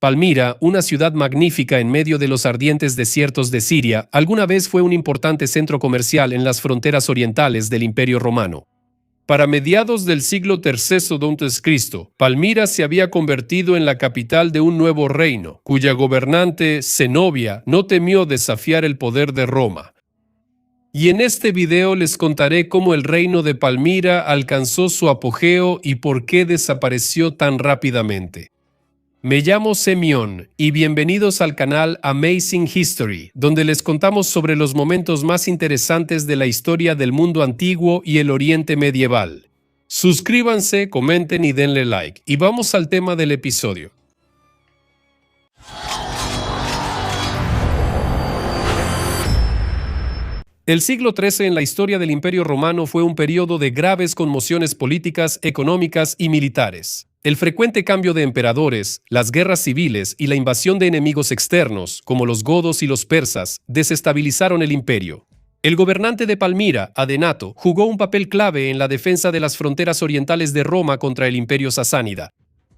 Palmira, una ciudad magnífica en medio de los ardientes desiertos de Siria, alguna vez fue un importante centro comercial en las fronteras orientales del Imperio Romano. Para mediados del siglo III d.C., Palmira se había convertido en la capital de un nuevo reino, cuya gobernante, Zenobia, no temió desafiar el poder de Roma. Y en este video les contaré cómo el reino de Palmira alcanzó su apogeo y por qué desapareció tan rápidamente. Me llamo Semión y bienvenidos al canal Amazing History, donde les contamos sobre los momentos más interesantes de la historia del mundo antiguo y el Oriente medieval. Suscríbanse, comenten y denle like. Y vamos al tema del episodio. El siglo XIII en la historia del Imperio Romano fue un periodo de graves conmociones políticas, económicas y militares. El frecuente cambio de emperadores, las guerras civiles y la invasión de enemigos externos, como los godos y los persas, desestabilizaron el imperio. El gobernante de Palmira, Adenato, jugó un papel clave en la defensa de las fronteras orientales de Roma contra el imperio sasánida.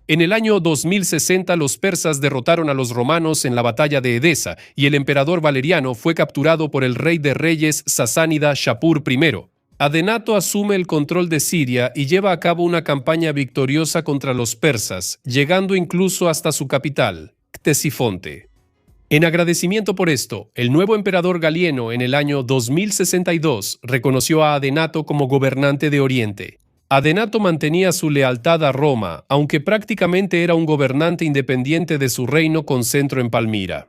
En el año 2060 los persas derrotaron a los romanos en la batalla de Edesa y el emperador Valeriano fue capturado por el rey de reyes sasánida Shapur I. Adenato asume el control de Siria y lleva a cabo una campaña victoriosa contra los persas, llegando incluso hasta su capital, Ctesifonte. En agradecimiento por esto, el nuevo emperador Galieno en el año 2062 reconoció a Adenato como gobernante de Oriente. Adenato mantenía su lealtad a Roma, aunque prácticamente era un gobernante independiente de su reino con centro en Palmira.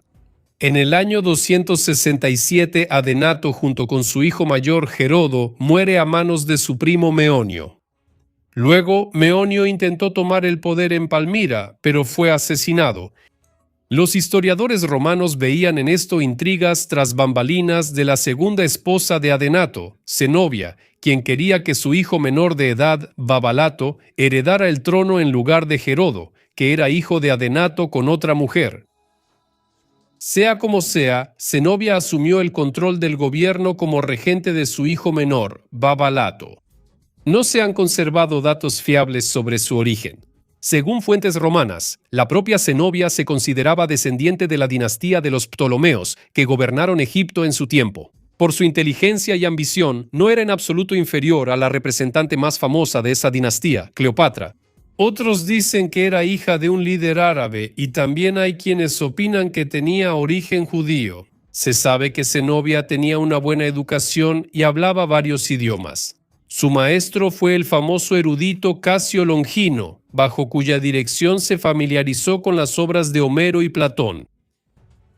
En el año 267, Adenato, junto con su hijo mayor Gerodo, muere a manos de su primo Meonio. Luego, Meonio intentó tomar el poder en Palmira, pero fue asesinado. Los historiadores romanos veían en esto intrigas tras bambalinas de la segunda esposa de Adenato, Zenobia, quien quería que su hijo menor de edad, Babalato, heredara el trono en lugar de Gerodo, que era hijo de Adenato con otra mujer. Sea como sea, Zenobia asumió el control del gobierno como regente de su hijo menor, Babalato. No se han conservado datos fiables sobre su origen. Según fuentes romanas, la propia Zenobia se consideraba descendiente de la dinastía de los Ptolomeos, que gobernaron Egipto en su tiempo. Por su inteligencia y ambición, no era en absoluto inferior a la representante más famosa de esa dinastía, Cleopatra. Otros dicen que era hija de un líder árabe y también hay quienes opinan que tenía origen judío. Se sabe que Zenobia tenía una buena educación y hablaba varios idiomas. Su maestro fue el famoso erudito Casio Longino, bajo cuya dirección se familiarizó con las obras de Homero y Platón.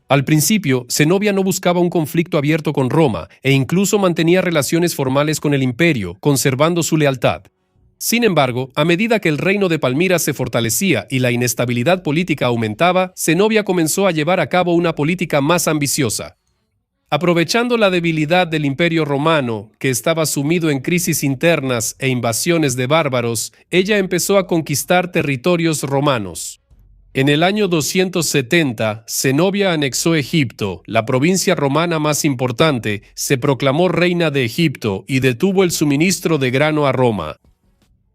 Al principio, Zenobia no buscaba un conflicto abierto con Roma e incluso mantenía relaciones formales con el imperio, conservando su lealtad. Sin embargo, a medida que el reino de Palmira se fortalecía y la inestabilidad política aumentaba, Zenobia comenzó a llevar a cabo una política más ambiciosa. Aprovechando la debilidad del Imperio Romano, que estaba sumido en crisis internas e invasiones de bárbaros, ella empezó a conquistar territorios romanos. En el año 270, Zenobia anexó Egipto, la provincia romana más importante, se proclamó reina de Egipto y detuvo el suministro de grano a Roma.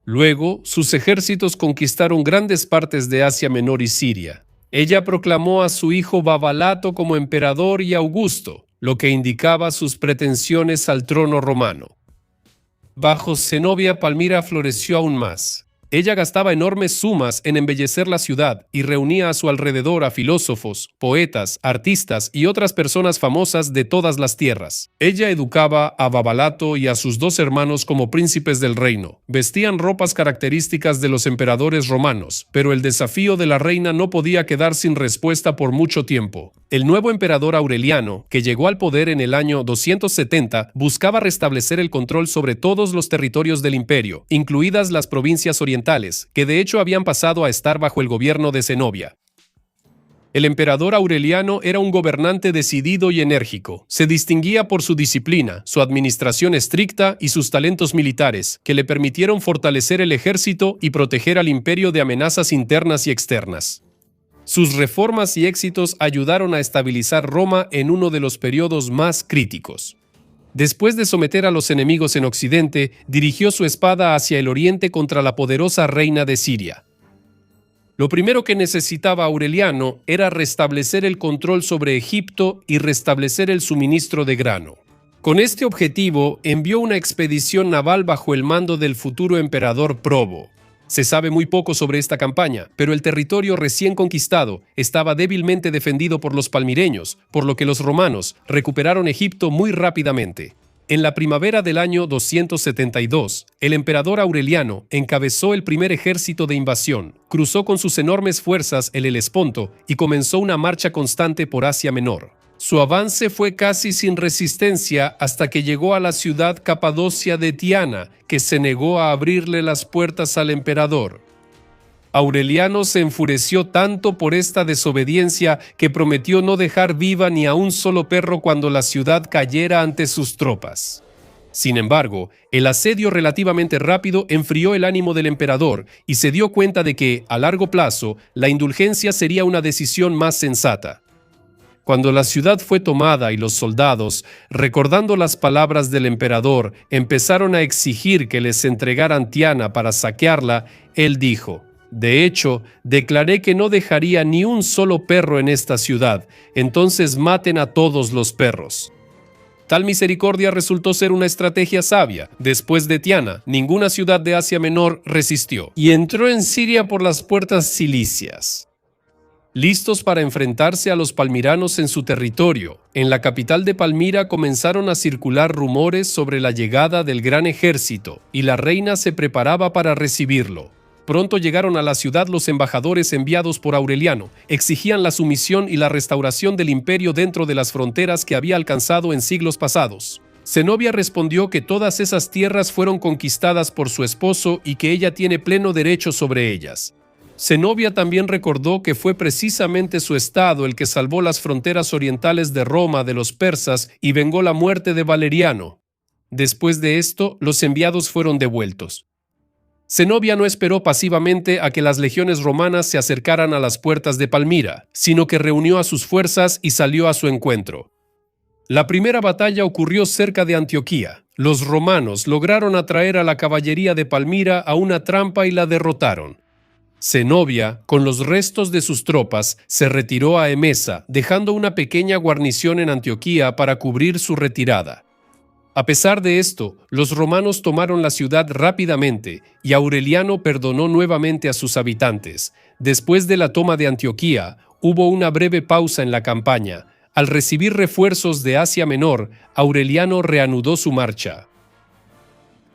Luego, sus ejércitos conquistaron grandes partes de Asia Menor y Siria. Ella proclamó a su hijo Babalato como emperador y Augusto, lo que indicaba sus pretensiones al trono romano. Bajo Zenobia, Palmira floreció aún más. Ella gastaba enormes sumas en embellecer la ciudad y reunía a su alrededor a filósofos, poetas, artistas y otras personas famosas de todas las tierras. Ella educaba a Babalato y a sus dos hermanos como príncipes del reino. Vestían ropas características de los emperadores romanos, pero el desafío de la reina no podía quedar sin respuesta por mucho tiempo. El nuevo emperador Aureliano, que llegó al poder en el año 270, buscaba restablecer el control sobre todos los territorios del imperio, incluidas las provincias orientales, que de hecho habían pasado a estar bajo el gobierno de Zenobia. El emperador Aureliano era un gobernante decidido y enérgico. Se distinguía por su disciplina, su administración estricta y sus talentos militares, que le permitieron fortalecer el ejército y proteger al imperio de amenazas internas y externas. Sus reformas y éxitos ayudaron a estabilizar Roma en uno de los periodos más críticos. Después de someter a los enemigos en Occidente, dirigió su espada hacia el oriente contra la poderosa reina de Siria. Lo primero que necesitaba Aureliano era restablecer el control sobre Egipto y restablecer el suministro de grano. Con este objetivo, envió una expedición naval bajo el mando del futuro emperador Probo. Se sabe muy poco sobre esta campaña, pero el territorio recién conquistado estaba débilmente defendido por los palmireños, por lo que los romanos recuperaron Egipto muy rápidamente. En la primavera del año 272, el emperador Aureliano encabezó el primer ejército de invasión, cruzó con sus enormes fuerzas el Helesponto y comenzó una marcha constante por Asia Menor. Su avance fue casi sin resistencia hasta que llegó a la ciudad capadocia de Tiana, que se negó a abrirle las puertas al emperador. Aureliano se enfureció tanto por esta desobediencia que prometió no dejar viva ni a un solo perro cuando la ciudad cayera ante sus tropas. Sin embargo, el asedio relativamente rápido enfrió el ánimo del emperador y se dio cuenta de que, a largo plazo, la indulgencia sería una decisión más sensata. Cuando la ciudad fue tomada y los soldados, recordando las palabras del emperador, empezaron a exigir que les entregaran Tiana para saquearla, él dijo: «De hecho, declaré que no dejaría ni un solo perro en esta ciudad, entonces maten a todos los perros». Tal misericordia resultó ser una estrategia sabia. Después de Tiana, ninguna ciudad de Asia Menor resistió, y entró en Siria por las puertas cilicias. Listos para enfrentarse a los palmiranos en su territorio, en la capital de Palmira comenzaron a circular rumores sobre la llegada del gran ejército, y la reina se preparaba para recibirlo. Pronto llegaron a la ciudad los embajadores enviados por Aureliano, exigían la sumisión y la restauración del imperio dentro de las fronteras que había alcanzado en siglos pasados. Zenobia respondió que todas esas tierras fueron conquistadas por su esposo y que ella tiene pleno derecho sobre ellas. Zenobia también recordó que fue precisamente su estado el que salvó las fronteras orientales de Roma de los persas y vengó la muerte de Valeriano. Después de esto, los enviados fueron devueltos. Zenobia no esperó pasivamente a que las legiones romanas se acercaran a las puertas de Palmira, sino que reunió a sus fuerzas y salió a su encuentro. La primera batalla ocurrió cerca de Antioquía. Los romanos lograron atraer a la caballería de Palmira a una trampa y la derrotaron. Zenobia, con los restos de sus tropas, se retiró a Emesa, dejando una pequeña guarnición en Antioquía para cubrir su retirada. A pesar de esto, los romanos tomaron la ciudad rápidamente y Aureliano perdonó nuevamente a sus habitantes. Después de la toma de Antioquía, hubo una breve pausa en la campaña. Al recibir refuerzos de Asia Menor, Aureliano reanudó su marcha.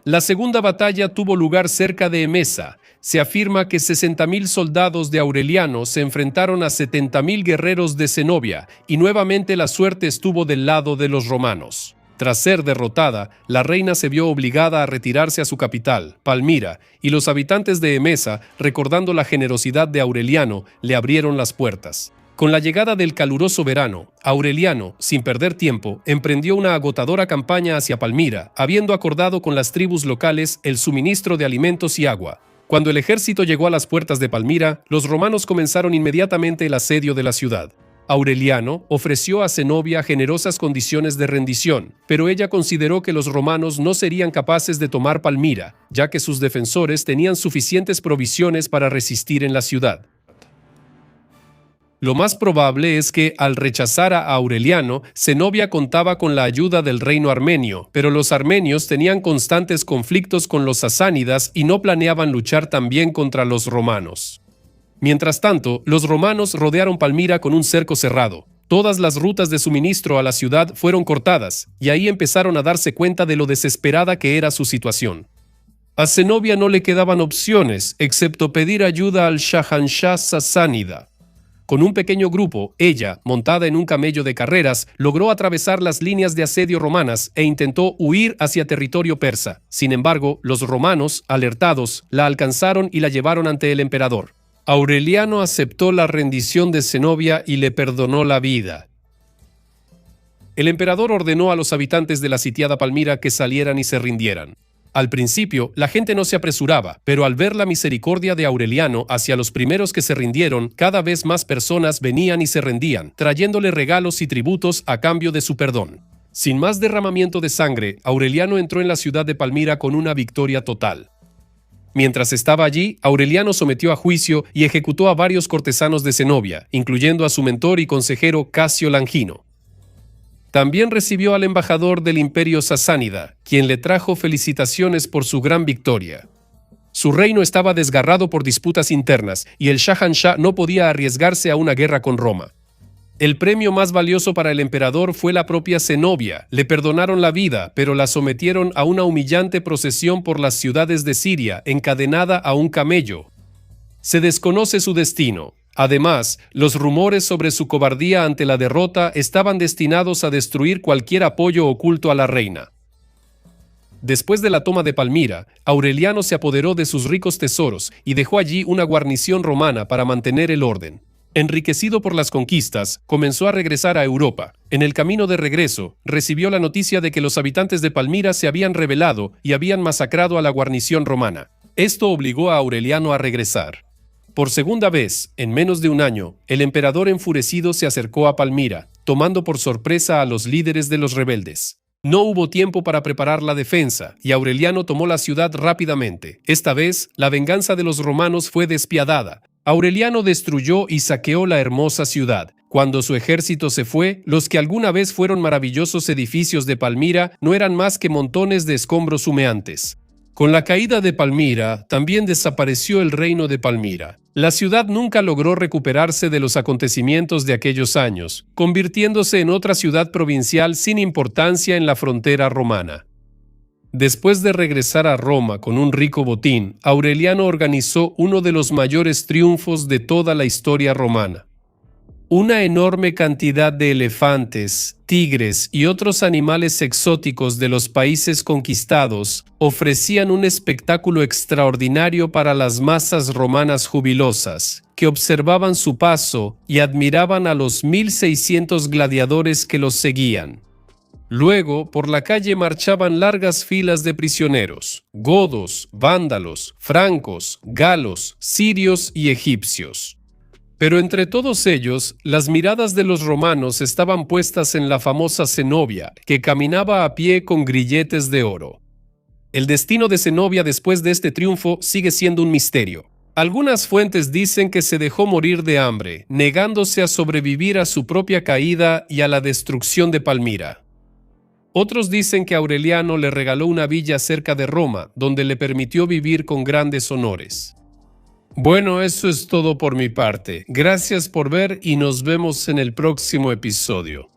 La segunda batalla tuvo lugar cerca de Emesa. Se afirma que 60.000 soldados de Aureliano se enfrentaron a 70.000 guerreros de Zenobia, y nuevamente la suerte estuvo del lado de los romanos. Tras ser derrotada, la reina se vio obligada a retirarse a su capital, Palmira, y los habitantes de Emesa, recordando la generosidad de Aureliano, le abrieron las puertas. Con la llegada del caluroso verano, Aureliano, sin perder tiempo, emprendió una agotadora campaña hacia Palmira, habiendo acordado con las tribus locales el suministro de alimentos y agua. Cuando el ejército llegó a las puertas de Palmira, los romanos comenzaron inmediatamente el asedio de la ciudad. Aureliano ofreció a Zenobia generosas condiciones de rendición, pero ella consideró que los romanos no serían capaces de tomar Palmira, ya que sus defensores tenían suficientes provisiones para resistir en la ciudad. Lo más probable es que, al rechazar a Aureliano, Zenobia contaba con la ayuda del reino armenio, pero los armenios tenían constantes conflictos con los sasánidas y no planeaban luchar también contra los romanos. Mientras tanto, los romanos rodearon Palmira con un cerco cerrado. Todas las rutas de suministro a la ciudad fueron cortadas, y ahí empezaron a darse cuenta de lo desesperada que era su situación. A Zenobia no le quedaban opciones, excepto pedir ayuda al Shahanshah sasánida. Con un pequeño grupo, ella, montada en un camello de carreras, logró atravesar las líneas de asedio romanas e intentó huir hacia territorio persa. Sin embargo, los romanos, alertados, la alcanzaron y la llevaron ante el emperador. Aureliano aceptó la rendición de Zenobia y le perdonó la vida. El emperador ordenó a los habitantes de la sitiada Palmira que salieran y se rindieran. Al principio, la gente no se apresuraba, pero al ver la misericordia de Aureliano hacia los primeros que se rindieron, cada vez más personas venían y se rendían, trayéndole regalos y tributos a cambio de su perdón. Sin más derramamiento de sangre, Aureliano entró en la ciudad de Palmira con una victoria total. Mientras estaba allí, Aureliano sometió a juicio y ejecutó a varios cortesanos de Zenobia, incluyendo a su mentor y consejero Casio Langino. También recibió al embajador del imperio sasánida, quien le trajo felicitaciones por su gran victoria. Su reino estaba desgarrado por disputas internas y el Shahanshah no podía arriesgarse a una guerra con Roma. El premio más valioso para el emperador fue la propia Zenobia. Le perdonaron la vida, pero la sometieron a una humillante procesión por las ciudades de Siria, encadenada a un camello. Se desconoce su destino. Además, los rumores sobre su cobardía ante la derrota estaban destinados a destruir cualquier apoyo oculto a la reina. Después de la toma de Palmira, Aureliano se apoderó de sus ricos tesoros y dejó allí una guarnición romana para mantener el orden. Enriquecido por las conquistas, comenzó a regresar a Europa. En el camino de regreso, recibió la noticia de que los habitantes de Palmira se habían rebelado y habían masacrado a la guarnición romana. Esto obligó a Aureliano a regresar. Por segunda vez, en menos de un año, el emperador enfurecido se acercó a Palmira, tomando por sorpresa a los líderes de los rebeldes. No hubo tiempo para preparar la defensa, y Aureliano tomó la ciudad rápidamente. Esta vez, la venganza de los romanos fue despiadada. Aureliano destruyó y saqueó la hermosa ciudad. Cuando su ejército se fue, los que alguna vez fueron maravillosos edificios de Palmira no eran más que montones de escombros humeantes. Con la caída de Palmira, también desapareció el reino de Palmira. La ciudad nunca logró recuperarse de los acontecimientos de aquellos años, convirtiéndose en otra ciudad provincial sin importancia en la frontera romana. Después de regresar a Roma con un rico botín, Aureliano organizó uno de los mayores triunfos de toda la historia romana. Una enorme cantidad de elefantes, tigres y otros animales exóticos de los países conquistados ofrecían un espectáculo extraordinario para las masas romanas jubilosas, que observaban su paso y admiraban a los 1.600 gladiadores que los seguían. Luego, por la calle marchaban largas filas de prisioneros, godos, vándalos, francos, galos, sirios y egipcios. Pero entre todos ellos, las miradas de los romanos estaban puestas en la famosa Zenobia, que caminaba a pie con grilletes de oro. El destino de Zenobia después de este triunfo sigue siendo un misterio. Algunas fuentes dicen que se dejó morir de hambre, negándose a sobrevivir a su propia caída y a la destrucción de Palmira. Otros dicen que Aureliano le regaló una villa cerca de Roma, donde le permitió vivir con grandes honores. Bueno, eso es todo por mi parte. Gracias por ver y nos vemos en el próximo episodio.